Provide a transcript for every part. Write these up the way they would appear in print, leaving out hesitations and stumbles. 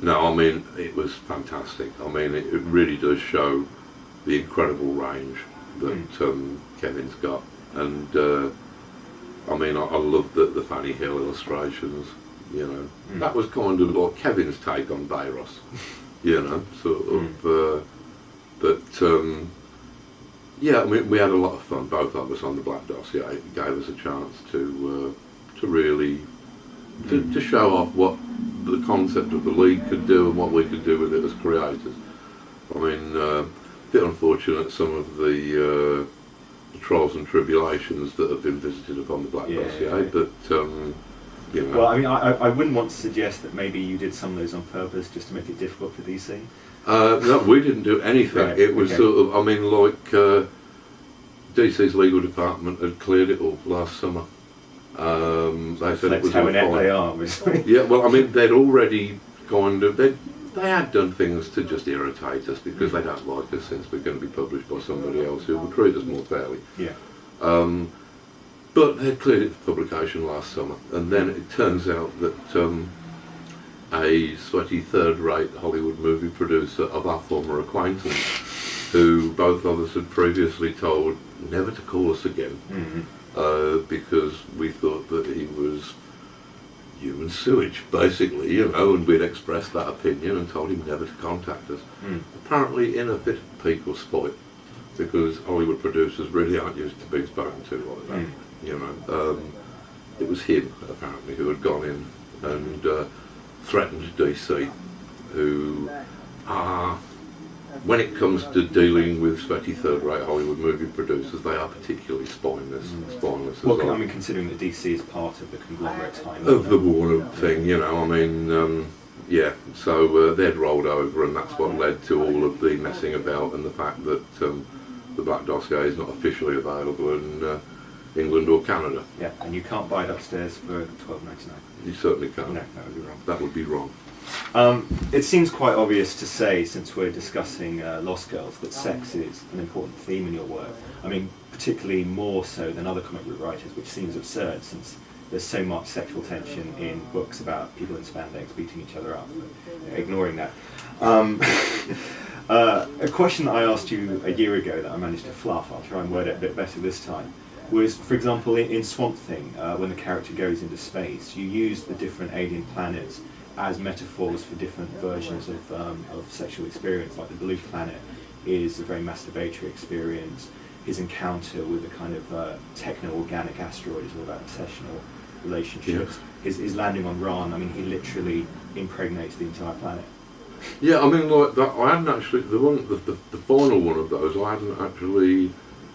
No, I mean, it was fantastic. I mean, it really does show the incredible range that Kevin's got. And, I mean, I love the Fanny Hill illustrations, you know. That was kind of like Kevin's take on Bayros, you know, sort of. Yeah, I mean, we had a lot of fun, both of us, on the Black Dossier. It gave us a chance to really to show off what the concept of the League could do and what we could do with it as creators. I mean, a bit unfortunate some of the trials and tribulations that have been visited upon the Black Dossier, but you know. Well, I mean, I wouldn't want to suggest that maybe you did some of those on purpose just to make it difficult for DC. No, we didn't do anything. Right, it was sort of, I mean, like DC's legal department had cleared it all last summer. They said it was how all inept fine. they are, obviously. Yeah, well, I mean, they'd already kind of, they had done things to just irritate us because they don't like us since we're going to be published by somebody else who will treat us more fairly. Yeah. But they cleared it for publication last summer, and then it turns out that a sweaty third-rate Hollywood movie producer of our former acquaintance, who both of us had previously told never to call us again, because we thought that he was human sewage, basically, you know, and we'd expressed that opinion and told him never to contact us. Apparently in a bit of pique or spite, because Hollywood producers really aren't used to being spoken to like that, you know. It was him, apparently, who had gone in and threatened DC, who are, when it comes to dealing with sweaty third-rate Hollywood movie producers, they are particularly spineless. Well, I mean, considering that DC is part of the conglomerate time of the Warner thing, you know, I mean, yeah, so they'd rolled over, and that's what led to all of the messing about and the fact that the Black Dossier is not officially available in England or Canada. Yeah, and you can't buy it upstairs for $12.99. You certainly can't. No, that would be wrong. That would be wrong. It seems quite obvious to say, since we're discussing Lost Girls, that sex is an important theme in your work. I mean, particularly more so than other comic book writers, which seems absurd since there's so much sexual tension in books about people in spandex beating each other up. But, ignoring that. A question that I asked you a year ago that I managed to fluff, I'll try and word it a bit better this time, was, for example, in Swamp Thing, when the character goes into space, you use the different alien planets as metaphors for different versions of sexual experience. Like the Blue Planet is a very masturbatory experience. His encounter with a kind of techno-organic asteroid is all about obsessional relationships. Yeah. His landing on Ran, I mean, he literally impregnates the entire planet. Yeah, I mean, like that. I hadn't actually the final one of those. I hadn't actually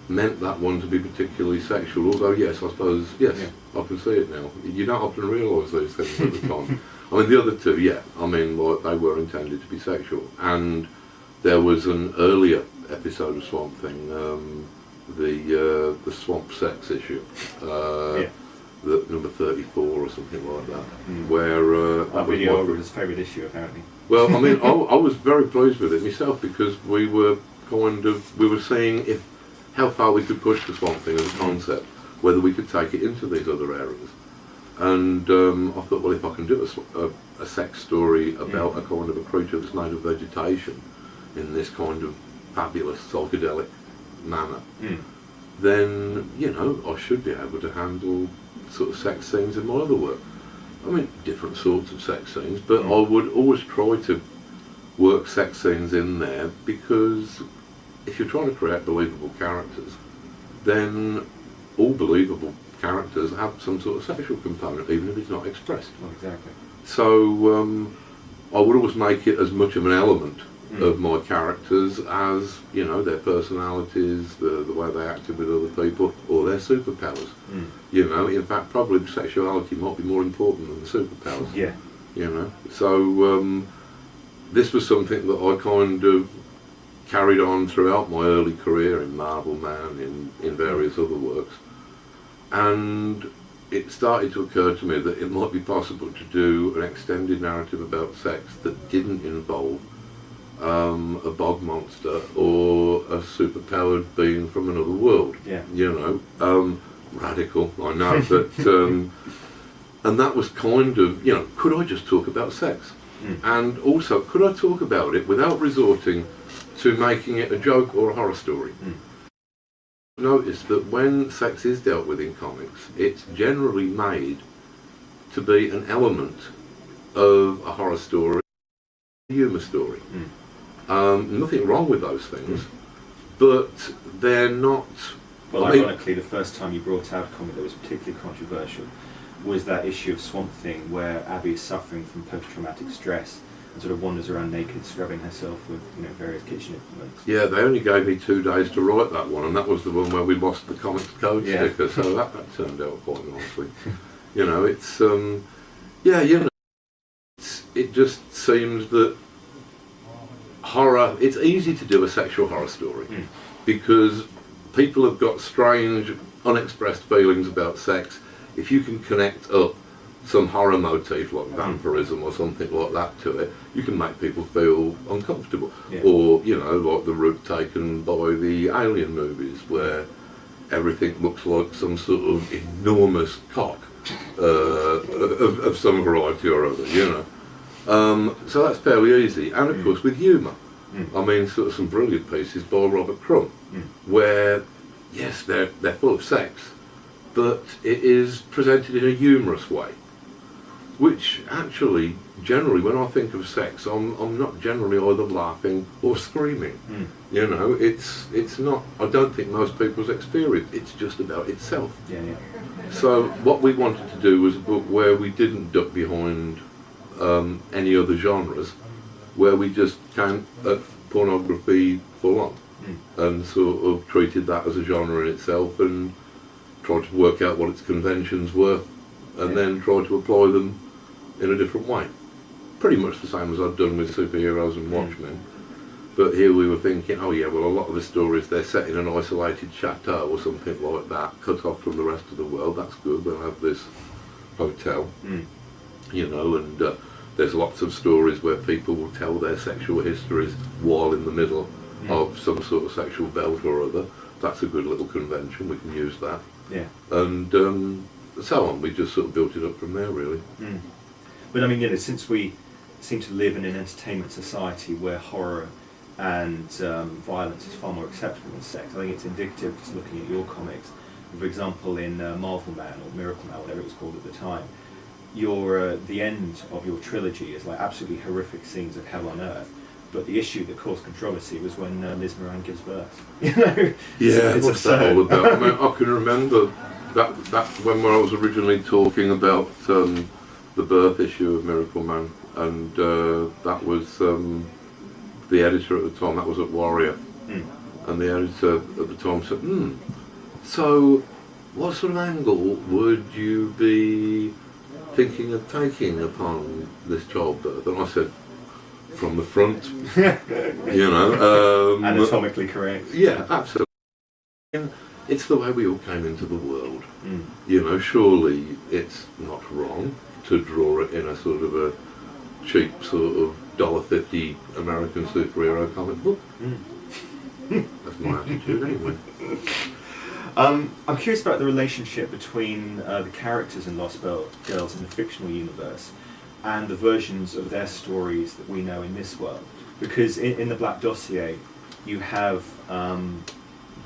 meant that one to be particularly sexual. Although, yes, I suppose, yes, yeah. I can see it now. You don't often realise these things at the time. I mean, the other two, yeah. I mean, like, they were intended to be sexual. And there was an earlier episode of Swamp Thing, the Swamp Sex issue, the number 34 or something like that, where that video was his favourite issue, apparently. Well, I mean, I was very pleased with it myself because we were seeing how far we could push the Swamp Thing as a concept, whether we could take it into these other areas. And I thought, well, if I can do a sex story about a kind of a creature that's made of vegetation in this kind of fabulous psychedelic manner, then, you know, I should be able to handle sort of sex scenes in my other work. I mean, different sorts of sex scenes, but I would always try to work sex scenes in there because if you're trying to create believable characters, then all believable characters have some sort of sexual component, even if it's not expressed. Well, exactly. So I would always make it as much of an element of my characters as, you know, their personalities, the way they acted with other people, or their superpowers. You know, in fact, probably sexuality might be more important than the superpowers. Yeah. You know, so this was something that I kind of carried on throughout my early career in Marvel Man, in various other works. And it started to occur to me that it might be possible to do an extended narrative about sex that didn't involve a bog monster or a superpowered being from another world. Yeah. You know, radical, I know, but and that was kind of, you know, could I just talk about sex? And also, could I talk about it without resorting to making it a joke or a horror story? Notice that when sex is dealt with in comics, it's generally made to be an element of a horror story, a humour story. Nothing wrong with those things, but they're not... Well, ironically, the first time you brought out a comic that was particularly controversial was that issue of Swamp Thing where Abby is suffering from post-traumatic stress and sort of wanders around naked, scrubbing herself with various kitchen implements. Yeah, they only gave me 2 days to write that one, and that was the one where we lost the Comics Code sticker, so that turned out quite nicely. It's... it just seems that horror... It's easy to do a sexual horror story, because people have got strange, unexpressed feelings about sex. If you can connect up some horror motif like vampirism or something like that to it, you can make people feel uncomfortable. Or, like the route taken by the Alien movies, where everything looks like some sort of enormous cock of some variety or other, So that's fairly easy. And of course with humour. I mean, sort of some brilliant pieces by Robert Crumb, where, yes, they're full of sex, but it is presented in a humorous way, which actually, generally, when I think of sex, I'm not generally either laughing or screaming. It's not, I don't think most people's experience, it's just about itself. So what we wanted to do was a book where we didn't duck behind any other genres, where we just came at pornography full on and sort of treated that as a genre in itself and tried to work out what its conventions were and then tried to apply them in a different way. Pretty much the same as I'd done with superheroes and Watchmen. But here we were thinking, oh yeah, well, a lot of the stories, they're set in an isolated chateau or something like that, cut off from the rest of the world. That's good, we'll have this hotel, and there's lots of stories where people will tell their sexual histories while in the middle of some sort of sexual belt or other. That's a good little convention, we can use that. And so on, we just sort of built it up from there, really. But I mean, since we seem to live in an entertainment society where horror and violence is far more acceptable than sex, I think it's indicative, just looking at your comics, for example in Marvel Man or Miracle Man, whatever it was called at the time, the end of your trilogy is like absolutely horrific scenes of hell on earth, but the issue that caused controversy was when Liz Moran gives birth. What's that all about? I mean, I can remember that when I was originally talking about the birth issue of Miracle Man, and that was the editor at the time, that was at Warrior, and the editor at the time said, so what sort of angle would you be thinking of taking upon this childbirth? And I said, from the front, anatomically correct. Yeah, absolutely. And it's the way we all came into the world. Surely it's not wrong to draw it in a sort of a cheap sort of $1.50 American superhero comic book. That's my attitude anyway. I'm curious about the relationship between the characters in Lost Girls in the fictional universe and the versions of their stories that we know in this world. Because in the Black Dossier, you have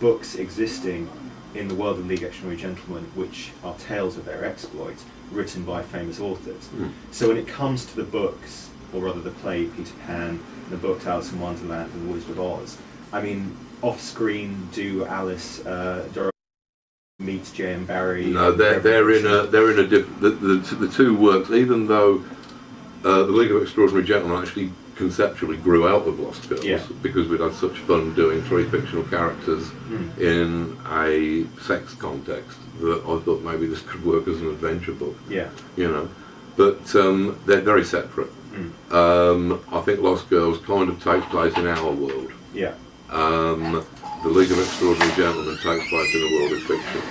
books existing in the world of League of Extraordinary Gentlemen which are tales of their exploits, written by famous authors. So when it comes to the books, or rather the play Peter Pan, the books Alice in Wonderland and The Wizard of Oz, I mean, off-screen, do Alice, Dorothy meets J.M. Barrie? No, they're in a different. The two works, even though the League of Extraordinary Gentlemen actually conceptually grew out of Lost Girls, because we'd had such fun doing 3 fictional characters in a sex context that I thought maybe this could work as an adventure book. But they're very separate. I think Lost Girls kind of takes place in our world. The League of Extraordinary Gentlemen takes place in a world of fiction.